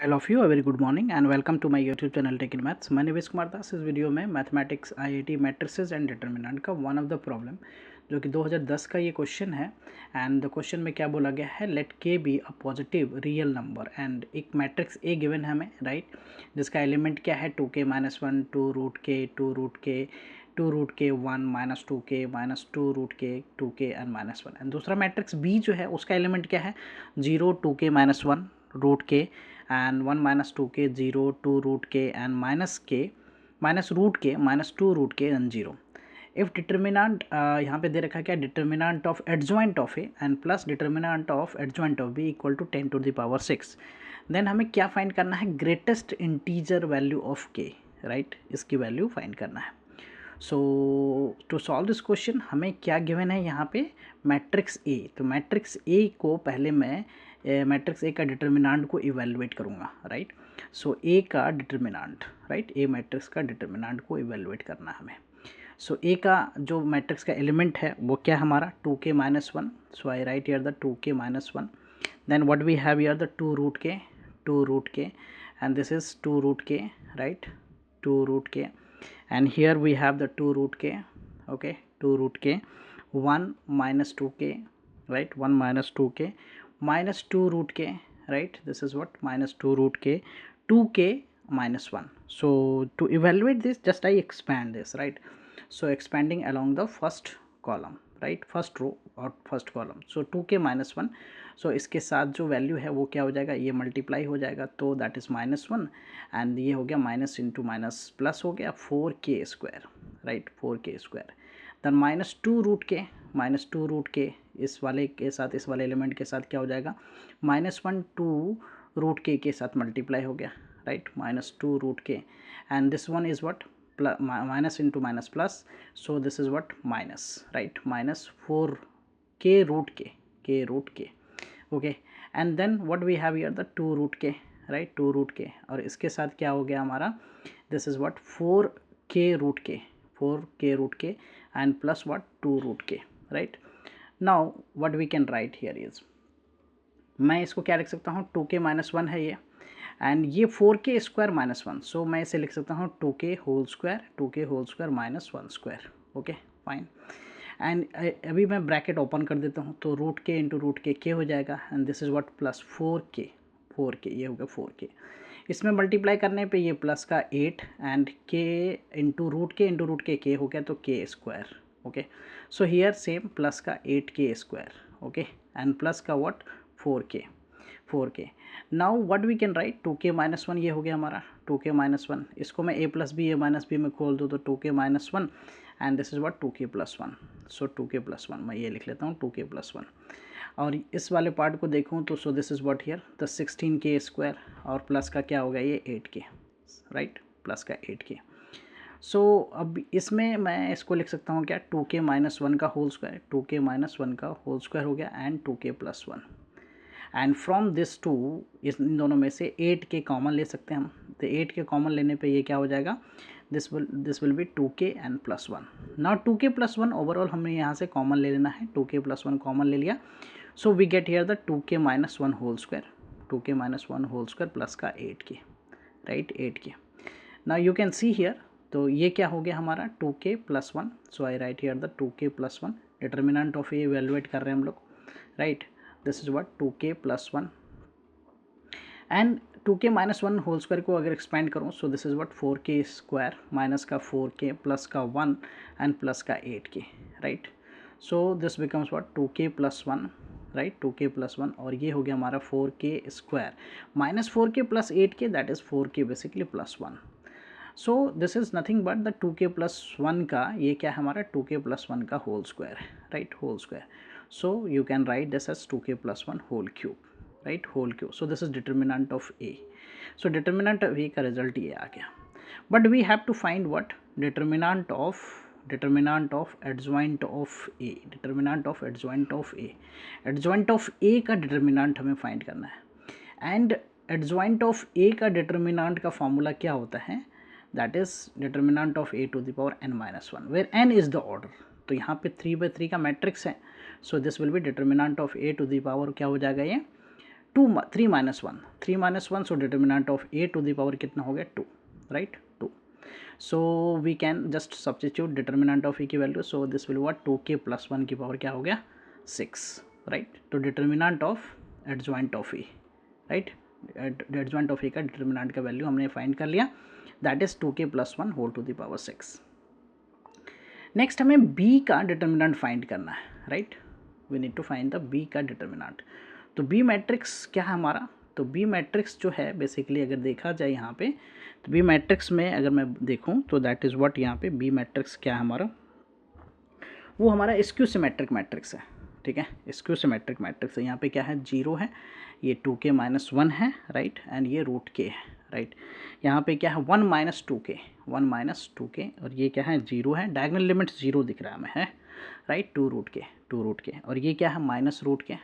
All of you, a very good morning and welcome to my YouTube channel Tech in Maths. My name is Kumar Das. इस video में mathematics IIT matrices and determinant का one of the problem जो कि 2010 का ये question है। And the question में क्या बोला गया है, लेट के be a positive real number and एक मैट्रिक्स ए गिवन है हमें, राइट, जिसका एलिमेंट क्या है 2k -1 2 रूट के 2 रूट के 2 रूट के 1 -2k -2 रूट के 2k एंड -1। एंड दूसरा मैट्रिक्स बी जो है उसका एलिमेंट क्या है 0 2k -1 root k and 1 -2k 0 2 root k and k minus root k -2 root k and 0 if determinant यहाँ पे दे रखा है क्या, determinant of adjoint of a and plus determinant of adjoint of b equal to 10 to the power 6, then हमें क्या find करना है, greatest integer value of k, right, इसकी वैल्यू फाइंड करना है। सो टू सॉल्व दिस क्वेश्चन हमें क्या given है यहाँ पे, मैट्रिक्स ए। तो मैट्रिक्स ए को पहले मैं मैट्रिक्स ए का डिटर्मिनांट को इवेलुएट करूँगा, राइट। सो ए का डिटर्मिनांट, राइट, ए मैट्रिक्स का डिटर्मिनांट को इवेलुएट करना है हमें। सो ए का जो मैट्रिक्स का एलिमेंट है वो क्या हमारा 2k -1, so I write here the 2k -1, then what we have here the 2 root k and this is 2 root k, right, 2 root k, and here we have the 2 root k, okay, 2 root k 1 -2k, right, 1 -2k -2 root k, right, this is what -2 root k 2k -1. So to evaluate this, just I expand this, right, so expanding along the first column, right, first row और first column. सो 2k -1, सो इसके साथ जो value है वो क्या हो जाएगा, ये मल्टीप्लाई हो जाएगा, तो दैट इज़ -1 एंड ये हो गया माइनस इंटू माइनस प्लस हो गया 4k², right, 4k²। Then -2 root के इस वाले के साथ, इस वाले एलिमेंट के साथ क्या हो जाएगा, -1 2 रूट के साथ मल्टीप्लाई हो गया, right, -2 root k and this one is what, minus into minus plus, so this is what minus, right, -4k root k, okay, and then what we have here the 2 root k, right, 2 root k, और इसके साथ क्या हो गया हमारा, this is what 4k root k and plus what 2 root k, right। now what we can write here is, मैं इसको क्या लिख सकता हूँ, 2k -1 है ये एंड ये 4k² -1, सो मैं इसे लिख सकता हूँ 2k whole square -1², okay fine. And अभी मैं ब्रैकेट ओपन कर देता हूँ, तो रूट के इंटू रूट के हो जाएगा and this is what plus 4k, ये हो गया 4k। इसमें मल्टीप्लाई करने पे ये प्लस का 8 एंड k इंटू रूट के हो गया, तो k², okay. So here same plus का 8k², ओके, एंड प्लस का what 4k। Now what we can write, 2k -1 ये हो गया हमारा 2k -1, इसको मैं a + b में खोल दूँ तो 2k -1 and this is what 2k + 1, so 2k + 1 मैं ये लिख लेता हूँ 2k + 1। और इस वाले पार्ट को देखूँ तो so this is what here the 16k² और प्लस का क्या हो गया ये 8k, राइट, प्लस का 8k। सो अब इसमें मैं इसको लिख सकता हूँ क्या, 2k -1 का होल स्क्वायर, 2k -1 का होल स्क्वायर हो गया and 2k + 1 and from this two, इन दोनों में से 8k कॉमन ले सकते हैं हम, तो 8k कॉमन लेने पे ये क्या हो जाएगा, this will B 2k and plus 1। Now 2k + 1 overall हमें यहाँ से कॉमन ले लेना है, 2k + 1 कॉमन ले लिया, so we get here the 2k -1 whole square, 2k -1 whole square plus का 8k, right, 8k। Now you can see here, तो ये क्या हो गया हमारा 2k + 1, so I write here the 2k + 1, determinant of A evaluate कर रहे हैं हम लोग, right, this is what 2k + 1 and 2k -1 whole square को अगर एक्सपेंड करूँ, so this is what 4k² minus का 4k प्लस का 1 एंड प्लस का 8k, right. So this becomes what 2k + 1, right, 2k + 1 और ये हो गया हमारा 4k² -4k + 8k, that is 4k basically + 1। So this is nothing but the 2k + 1 का ये क्या है हमारा 2k + 1 का whole square, right, whole square. So you can write this as 2k + 1 whole cube, right, whole cube. So this is determinant of A. So determinant of A का result ये आ गया, but we have to find what, determinant of adjoint of A, determinant of adjoint of A, adjoint of A का determinant हमें find करना है and adjoint of A का determinant का formula क्या होता है, that is determinant of A to the power n - 1 where n is the order। तो यहाँ पे 3/3 का मैट्रिक्स है, so this will be determinant of A to the power क्या हो जाएगा ये 3 minus one, so determinant of A to the power कितना हो गया 2, right 2. So we can just substitute determinant of A की value, so this will what 2k plus 1 की power क्या हो गया 6, राइट. तो determinant of adjoint of A, right, adjoint of A का डिटर्मिनेंट का वैल्यू हमने फाइंड कर लिया, that is 2k plus 1 whole to the power 6. Next हमें बी का डिटर्मिनेंट फाइंड करना है, right. We need to find the B का डिटर्मिनेंट. तो बी मैट्रिक्स क्या है हमारा, तो बी मैट्रिक्स जो है बेसिकली अगर देखा जाए यहाँ पे, तो बी मैट्रिक्स में अगर मैं देखूँ तो दैट इज़ व्हाट, यहाँ पे बी मैट्रिक्स क्या है हमारा, वो हमारा स्क्यू सिमेट्रिक मैट्रिक्स है, ठीक है. स्क्यू सिमेट्रिक मैट्रिक्स है. यहाँ पे क्या है 0 है, ये 2k माइनस 1 है, राइट, एंड ये रूट k है, राइट. यहाँ पे क्या है 1 माइनस 2k, और ये क्या है 0 है, डायगोनल लिमिट 0 दिख रहा है हमें, है, राइट, 2 रूट के, और ये क्या है माइनस रूट के,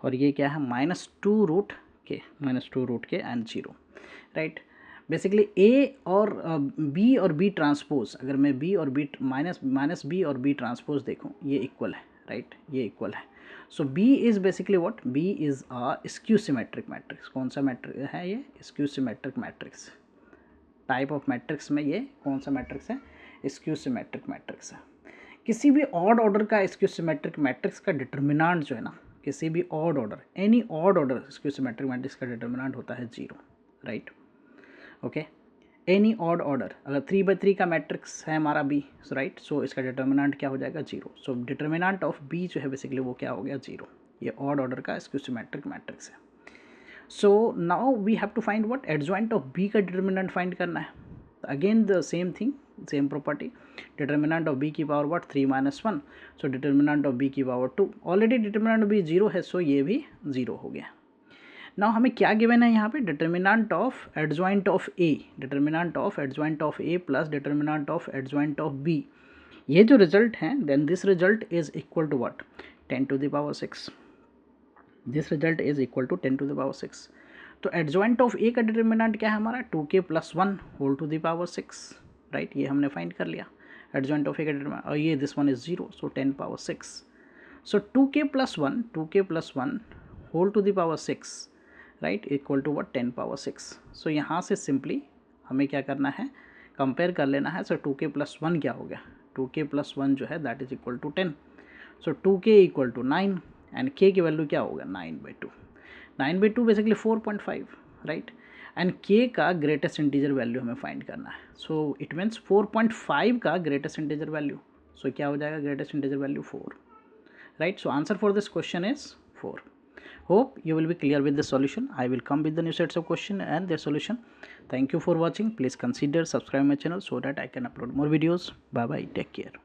और ये क्या है minus two root k and 0, right. Basically A और बी और बी ट्रांसपोज, अगर मैं बी और बी माइनस बी और बी ट्रांसपोज देखूँ, ये इक्वल है, राइट, ये इक्वल है. So B is basically what, B is a skew symmetric matrix. कौन सा मैट्रिक्स है ये, skew symmetric matrix type of matrix में ये कौन सा मैट्रिक्स है, स्क्यू सिमेट्रिक मैट्रिक्स है. किसी भी ऑड ऑर्डर का स्क्यू सिमेट्रिक मैट्रिक्स का डिटर्मिनेंट जो है ना, किसी भी odd order, any odd order skew symmetric matrix का डिटर्मिनेंट होता है 0, right. Okay, any odd order, अगर 3/3 का मैट्रिक्स है हमारा बी, राइट, सो इसका डिटर्मिनेंट क्या हो जाएगा 0. सो डिटर्मिनेंट ऑफ बी जो है बेसिकली वो क्या हो गया 0. ये ऑड ऑर्डर का स्क्यू सिमेट्रिक मैट्रिक्स है. So now we have to find what, adjoint of B का डिटर्मिनेंट फाइंड करना है. Again the same thing, same property, determinant of B की power what 3 minus 1, so determinant of B की power 2. Already determinant of B 0 है, सो ये भी 0 हो गया. नाउ हमें क्या गिवन है यहाँ पे, determinant of adjoint of A, plus determinant of adjoint of B. ये जो रिजल्ट है, then this result is equal to what 10 to the power 6. This result is equal to 10 to the power 6. तो adjoint of A का determinant क्या है हमारा 2k plus 1 whole to the power 6, right. ये हमने फाइंड कर लिया एडजॉइंट ऑफ ए का डिटर्मिनेंट, और ये this one is 0, so 10 power 6. So 2k plus 1 whole to the power 6, right, equal to what 10 power 6. So यहाँ से सिंपली हमें क्या करना है, कंपेयर कर लेना है. सो 2k प्लस 1 क्या हो गया, 2k प्लस 1 जो है that is equal to 10. So 2k equal to 9 and k की वैल्यू क्या होगा 9/2. 9/2 बेसिकली 4.5, राइट, एंड k का ग्रेटेस्ट इंटीजर वैल्यू हमें फाइंड करना है. सो इट मीन्स 4.5 का ग्रेटेस्ट इंटीजर वैल्यू, सो क्या हो जाएगा greatest integer value 4, right. So answer for this question is 4. Hope you will be clear with the solution. I will come with the new sets of question and their solution. Thank you for watching. Please consider subscribe my channel so that I can upload more videos. Bye bye. Take care.